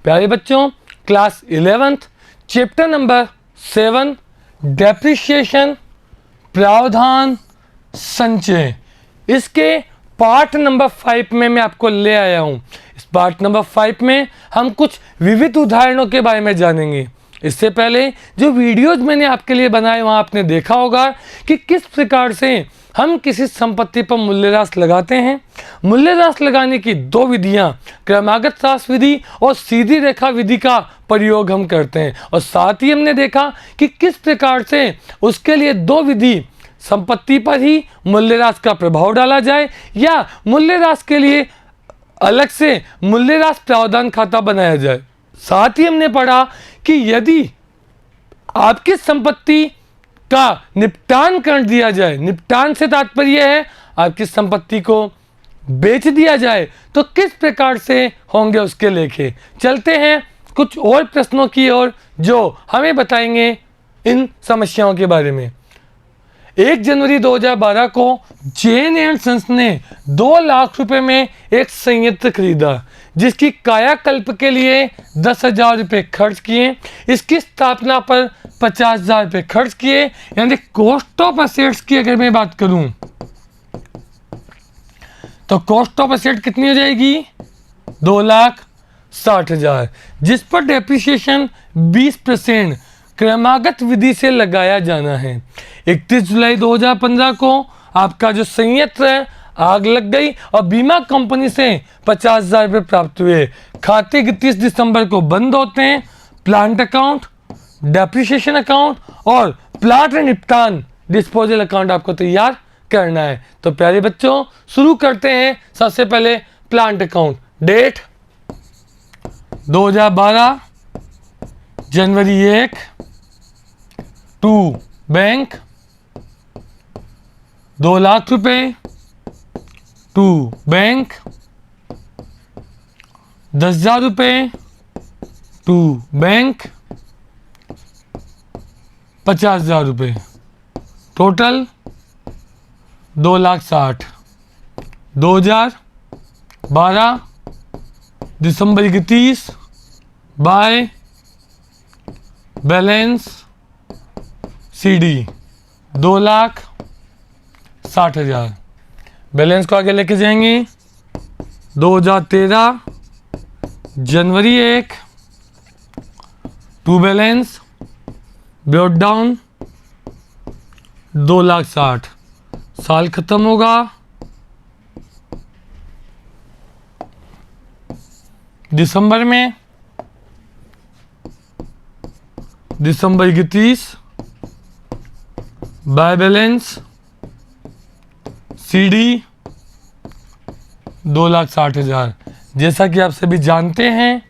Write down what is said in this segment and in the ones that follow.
प्यारे बच्चों, class 11th chapter number 7 depreciation प्रावधान संचय, इसके पार्ट नंबर 5 में मैं आपको ले आया हूँ। इस पार्ट नंबर 5 में हम कुछ विविध उदाहरणों के बारे में जानेंगे। इससे पहले जो वीडियोज मैंने आपके लिए बनाए वहाँ आपने देखा होगा कि किस प्रकार से हम किसी संपत्ति पर मूल्यह्रास लगाते हैं। मूल्यह्रास लगाने की दो विधियां, क्रमागत ह्रास विधि और सीधी रेखा विधि का प्रयोग हम करते हैं, और साथ ही हमने देखा कि किस प्रकार से उसके लिए दो विधि, संपत्ति पर ही मूल्यह्रास का प्रभाव डाला जाए या मूल्यह्रास के लिए अलग से मूल्यह्रास प्रावधान खाता बनाया जाए। साथ ही हमने पढ़ा कि यदि आपकी संपत्ति का निपटान कर दिया जाए, निपटान से तात्पर्य है आपकी संपत्ति को बेच दिया जाए, तो किस प्रकार से होंगे उसके लेखे। चलते हैं कुछ और प्रश्नों की ओर जो हमें बताएंगे इन समस्याओं के बारे में। 1 जनवरी 2012 को जेन एंड सन्स ने 2 लाख रुपए में एक संयंत्र खरीदा जिसकी कायाकल्प के लिए 10,000 रुपये खर्च किए। इसकी स्थापना पर 50,000 रुपये खर्च किए, यानी कॉस्ट ऑफ असेट्स की अगर मैं बात करूं तो कॉस्ट ऑफ असेट कितनी हो जाएगी 2,60,000, जिस पर डेप्रिसिएशन 20% क्रमागत विधि से लगाया जाना है। 31 जुलाई 2015 को आपका जो संयंत्र है आग लग गई और बीमा कंपनी से 50,000 रुपये प्राप्त हुए। खाते 31 दिसंबर को बंद होते हैं। प्लांट अकाउंट, डेप्रिसिएशन अकाउंट और प्लांट निपटान डिस्पोजल अकाउंट आपको तैयार करना है। तो प्यारे बच्चों शुरू करते हैं। सबसे पहले प्लांट अकाउंट, डेट 2012 जनवरी 1 टू बैंक 2 लाख रुपए टू बैंक 10,000 रुपये टू बैंक 50,000 रुपये, टोटल 2,60,000। 2012 दिसंबर 31 बाय बैलेंस सीडी 2,60,000। बैलेंस को आगे लेके जाएंगे। 2013 जनवरी 1 टू बैलेंस ब्रोट डाउन 2,60,000। साल खत्म होगा दिसंबर में, दिसंबर 31 बाय बैलेंस सीडी 2,60,000। जैसा कि आप सभी जानते हैं,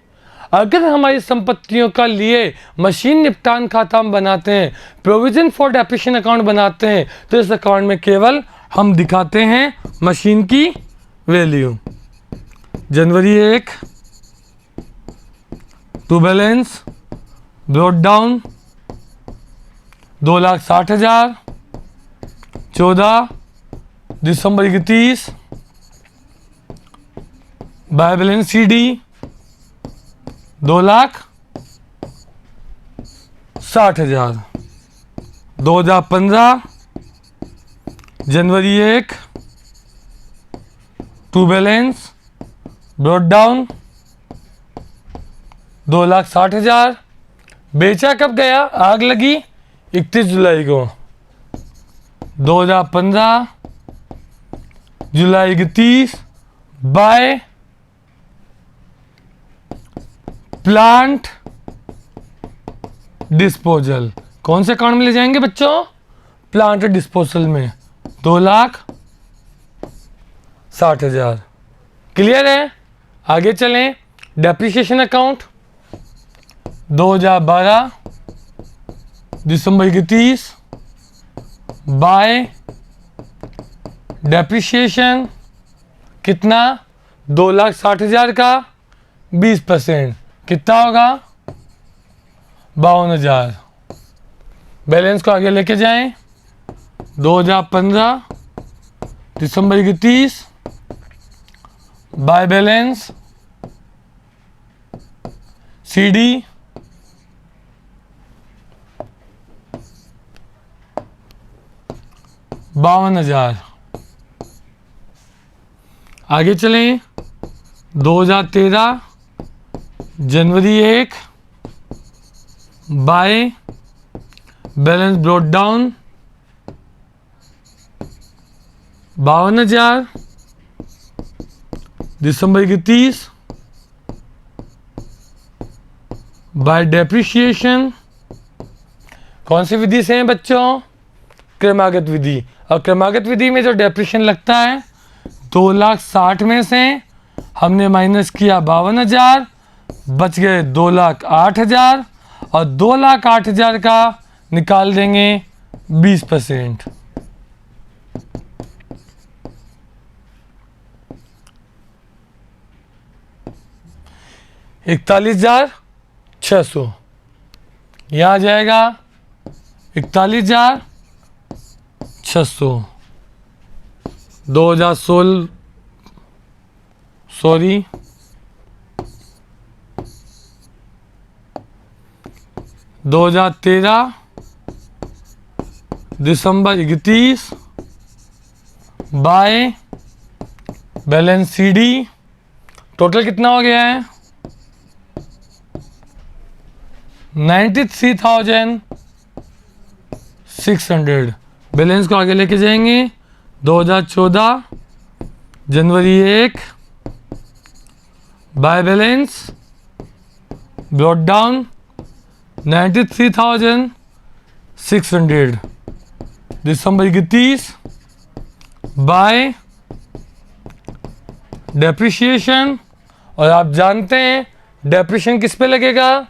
अगर हमारी संपत्तियों का लिए मशीन निपटान खाता हम बनाते हैं, प्रोविजन फॉर डेप्रिसिएशन अकाउंट बनाते हैं, तो इस अकाउंट में केवल हम दिखाते हैं मशीन की वैल्यू। जनवरी 1 टू बैलेंस ब्रोट डाउन 2,60,000। 14 दिसंबर 31 बाय बैलेंस सीडी 2,60,000। 2015 जनवरी 1 टू बैलेंस ब्रोट डाउन 2,60,000। बेचा कब गया, आग लगी 31 जुलाई को। 2015 जुलाई 31 बाय प्लांट डिस्पोजल। कौन से अकाउंट में ले जाएंगे बच्चों, प्लांट डिस्पोजल में 2,60,000। क्लियर है। आगे चलें। डेप्रिसिएशन अकाउंट 2012 दिसंबर 31 बाय डेप्रिसिएशन कितना 2,60,000 का 20% कितना होगा 52,000। बैलेंस को आगे लेके जाएं। 2015 दिसंबर 31 बाय बैलेंस CD 52,000। आगे चलें, 2013 जनवरी 1 बाय बैलेंस ब्रॉट डाउन 52,000। दिसंबर 31 बाय डेप्रिशिएशन। कौन सी विधि से हैं बच्चों? क्रमागत विधि। और क्रमागत विधि में जो डेप्रिशिएशन लगता है 2,60,000 में से हमने माइनस किया 52,000, बच गए 2,08,000 और 2,08,000 का निकाल देंगे 20%। 41,600 यहाँ आ जाएगा 41,600। 2016 sorry 2013 December 31 by balance CD total कितना हो गया है? 93,600। बैलेंस को आगे लेके जाएंगे। 2014 जनवरी 1 बाय बैलेंस ब्रॉट डाउन 93,600। दिसंबर 31 बाय डेप्रिशिएशन। और आप जानते हैं डेप्रिशिएशन किस पे लगेगा?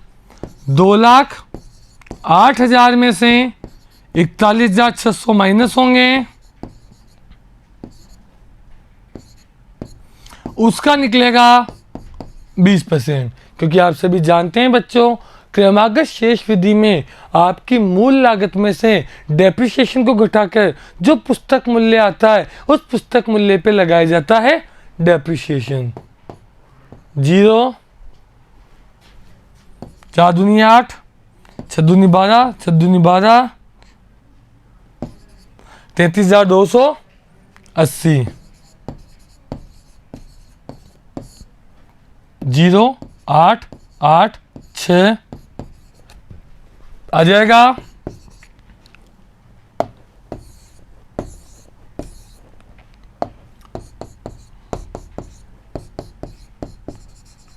2,08,000 में से 41,600 माइनस होंगे, उसका निकलेगा 20%। क्योंकि आप सभी जानते हैं बच्चों, क्रमागत शेष विधि में आपकी मूल लागत में से डेप्रिसिएशन को घटाकर जो पुस्तक मूल्य आता है उस पुस्तक मूल्य पे लगाया जाता है डेप्रिसिएशन। 0 4 दूनी 8 6 दूनी 12 6 दूनी 12 33,280। 0 8 8 6 आ जाएगा।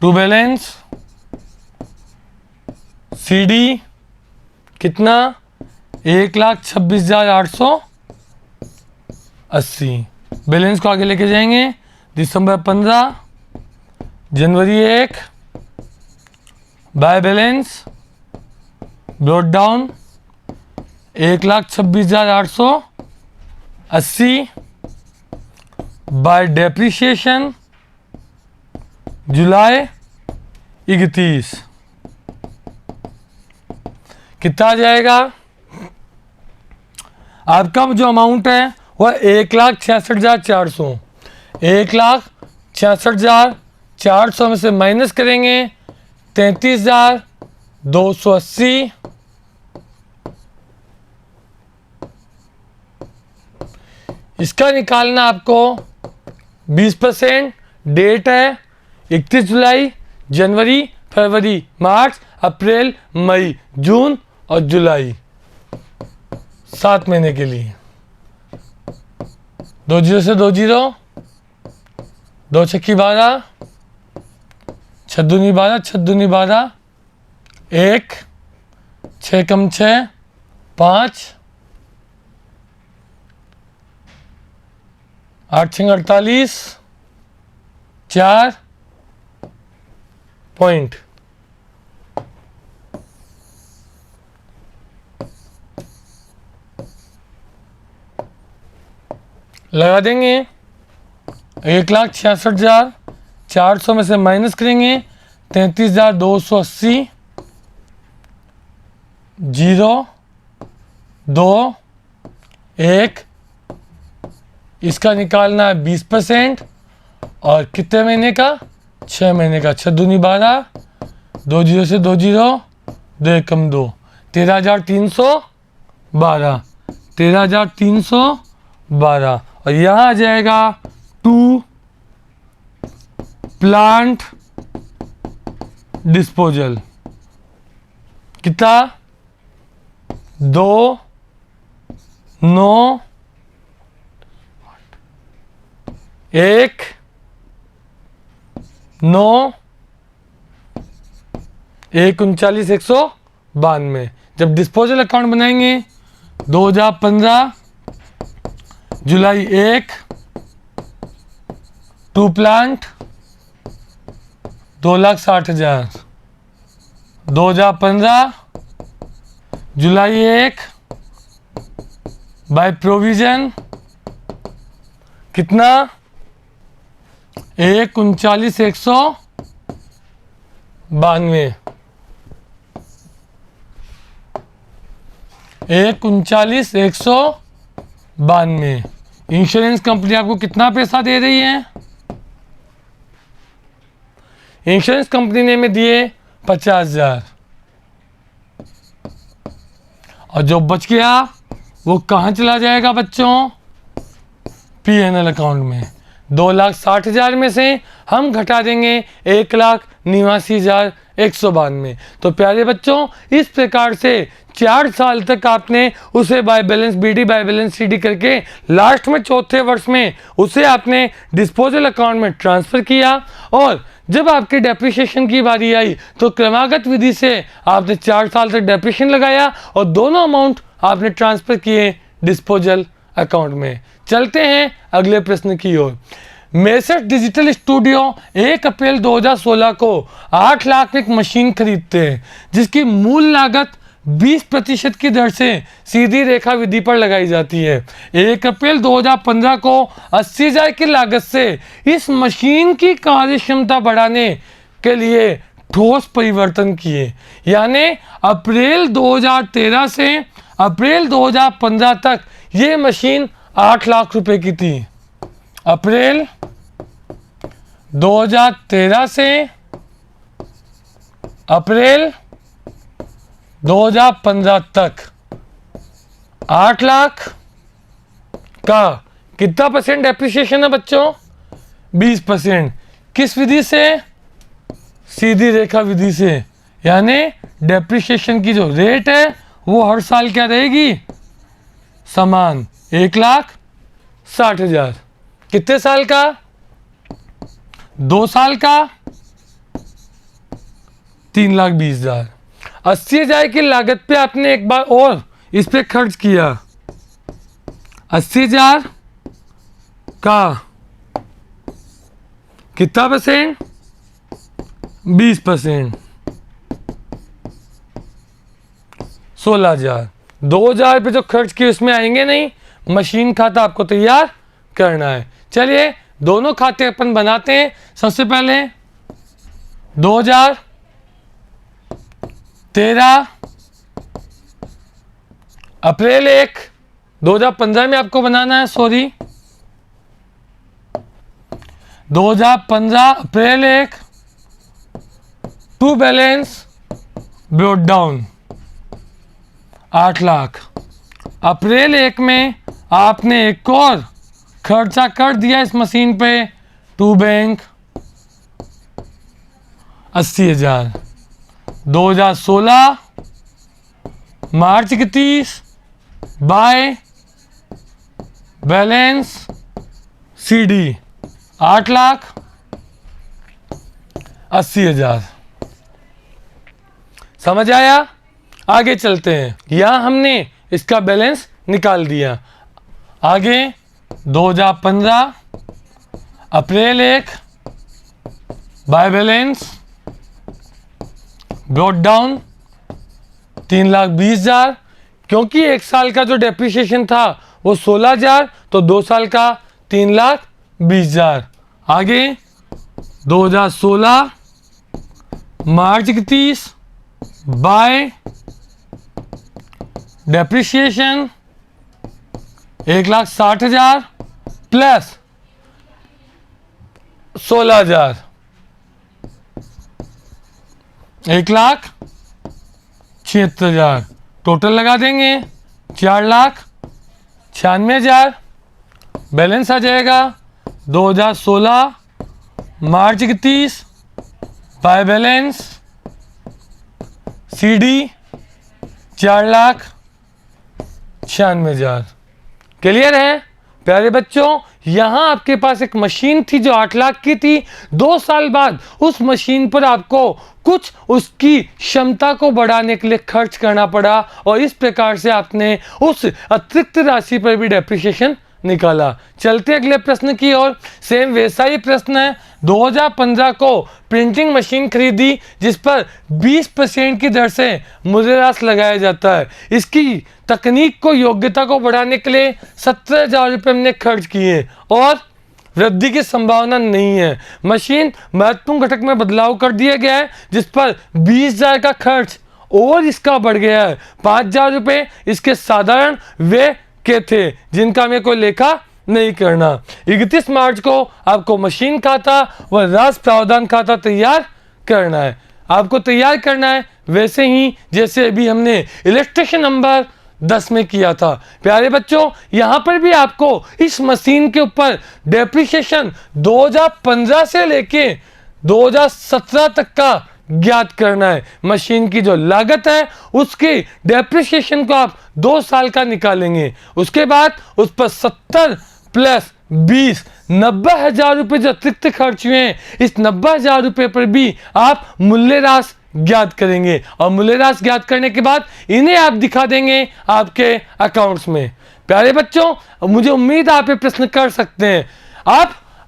टू बैलेंस CD कितना? 1,26,880। बैलेंस को आगे लेके जाएंगे। दिसंबर 15 जनवरी 1 by balance brought down 1,26,880 by depreciation जुलाई 31 कितना आ जाएगा? आपका जो अमाउंट है वह 1,66,400। 1,66,400 में से माइनस करेंगे 33,280। इसका निकालना आपको 20%। डेट है 31 जुलाई, जनवरी, फरवरी, मार्च, अप्रैल, मई, जून और जुलाई, 7 महीने के लिए। 2 0 से 2 0, 2 छक्की 12, 6 दूनी 12, 6 दूनी 12, 1 6 कम 6 5 8 6 48 4 पॉइंट। लगा देंगे 1,66,400 में से माइनस करेंगे 33,280। 0 2 1 इसका निकालना है 20%। और कितने महीने का? 6 महीने का। 6 दूनी 12, 2 जीरो से 2 जीरो, 2 एकम 2, 13,312, 13,312। और यहाँ आ जाएगा 2 प्लांट डिस्पोजल, कितना 2 9 1 9 1 39 192। जब डिस्पोजल अकाउंट बनाएंगे 2015 जुलाई 1 2 प्लांट 2,60,000, 2015 जुलाई 1 बाय प्रोविजन कितना 1 39 192, 1 39 192। इंश्योरेंस कंपनी आपको कितना पैसा दे रही है? इंश्योरेंस कंपनी ने में दिए 50,000, और जो बच गया वो कहाँ चला जाएगा बच्चों? पीएनएल अकाउंट में। 2,60,000 में से हम घटा देंगे 1,89,192। तो प्यारे बच्चों, इस प्रकार से 4 साल तक आपने उसे by balance BD by balance CD करके लास्ट में चौथे वर्ष में उसे आपने डिस्पोजल अकाउंट में ट्रांसफर किया, और जब आपके डेप्रिसिएशन की बारी आई तो क्रमागत विधि से आपने 4 साल तक डेप्रिसिएशन लगाया और दोनों अमाउंट आपने ट्रांसफर किए डिस्पोजल अकाउंट में। चलते हैं अगले प्रश्न की ओर। मेसर्स डिजिटल स्टूडियो 1 अप्रैल 2016 को 8 लाख में एक मशीन खरीदते हैं जिसकी मूल लागत 20% की दर से सीधी रेखा विधि पर लगाई जाती है। 1 अप्रैल 2015 को 80,000 की लागत से इस मशीन की कार्यक्षमता बढ़ाने के लिए ठोस परिवर्तन किए, यानी अप्रैल 2013 से अप्रैल 2015 तक ये मशीन 8 लाख रुपए की थी। अप्रैल 2013 से अप्रैल 2015 तक 8 लाख का कितना परसेंट डेप्रिसिएशन है बच्चों? 20%। किस विधि से? सीधी रेखा विधि से। यानी डेप्रिसिएशन की जो रेट है वो हर साल क्या रहेगी? समान, 1,60,000। कितने साल का? 2 साल का 3,20,000। 80,000 की लागत पे आपने एक बार और इस पे खर्च किया। 80,000 का कितना परसेंट? 20%, 16,000। 2,000 पे जो खर्च किए उसमें आएंगे नहीं, मशीन खाता आपको तैयार करना है। चलिए दोनों खाते अपन बनाते हैं। सबसे पहले 2013 अप्रैल 1 2015 में आपको बनाना है, सॉरी 2015 अप्रैल 1 to balance brought down 8 lakh. अप्रैल 1 में आपने एक और खर्चा कर दिया इस मशीन पे, to bank 80,000। 2016 March 31 by balance CD 8,80,000। समझ आया? आगे चलते हैं। यहां हमने इसका बैलेंस निकाल दिया। आगे 2015 अप्रैल 1 बाय बैलेंस ब्रॉट डाउन 3,20,000, क्योंकि 1 साल का जो डेप्रिसिएशन था वो 16,000, तो 2 साल का 3,20,000। आगे 2016 March 31 bye depreciation 1,60,000 plus 16,000, 1,76,000 total लगा देंगे 4,96,000। बैलेंस आ जाएगा 2016 March 31 by balance CD 4,96,000। Clear है प्यारे बच्चों? यहां आपके पास एक मशीन थी जो 8 लाख की थी। 2 साल बाद उस मशीन पर आपको कुछ उसकी क्षमता को बढ़ाने के लिए खर्च करना पड़ा और इस प्रकार से आपने उस अतिरिक्त राशि पर भी डेप्रिसिएशन निकाला। चलते अगले प्रश्न की ओर। सेम वैसा ही प्रश्न है। 2015 को प्रिंटिंग मशीन खरीदी जिस पर 20% की दर से मूल्यह्रास लगाया जाता है। इसकी तकनीक को योग्यता को बढ़ाने के लिए 17,000 रुपये हमने खर्च किए और वृद्धि की संभावना नहीं है। मशीन महत्वपूर्ण घटक में बदलाव कर दिया गया है जिस पर 20,000 का खर्च और इसका बढ़ गया है। 5,000 रुपये इसके साधारण व्यय के थे जिनका हमें कोई लेखा नहीं करना। 31 मार्च को आपको मशीन खाता व ह्रास प्रावधान खाता तैयार करना है। आपको तैयार करना है वैसे ही जैसे अभी हमने इलस्ट्रेशन नंबर 10 में किया था। प्यारे बच्चों यहां पर भी आपको इस मशीन के ऊपर डेप्रिसिएशन 2015 से लेके 2017 तक का ज्ञात करना है। मशीन की जो लागत है उसकी डेप्रिसिएशन को आप 2 साल का निकालेंगे। उसके बाद उस पर 70 प्लस 20 90,000 रुपये जो अतिरिक्त खर्च हुए हैं, इस 90,000 रुपये पर भी आप मूल्यह्रास ज्ञात करेंगे और मूल्यह्रास ज्ञात करने के बाद इन्हें आप दिखा देंगे आपके अकाउंट्स में। प्यारे बच्चों मुझे उम्मीद है आप ये प्रश्न कर सकते हैं।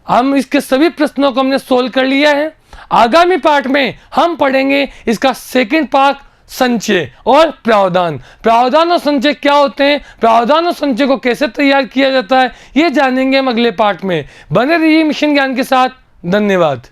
हम इसके सभी प्रश्नों को हमने सोल्व कर लिया है। आगामी पार्ट में हम पढ़ेंगे इसका सेकंड पार्ट संचय और प्रावधान। प्रावधान और संचय क्या होते हैं, प्रावधान और संचय को कैसे तैयार किया जाता है, ये जानेंगे हम अगले पार्ट में। बने रहिए मिशन ज्ञान के साथ। धन्यवाद।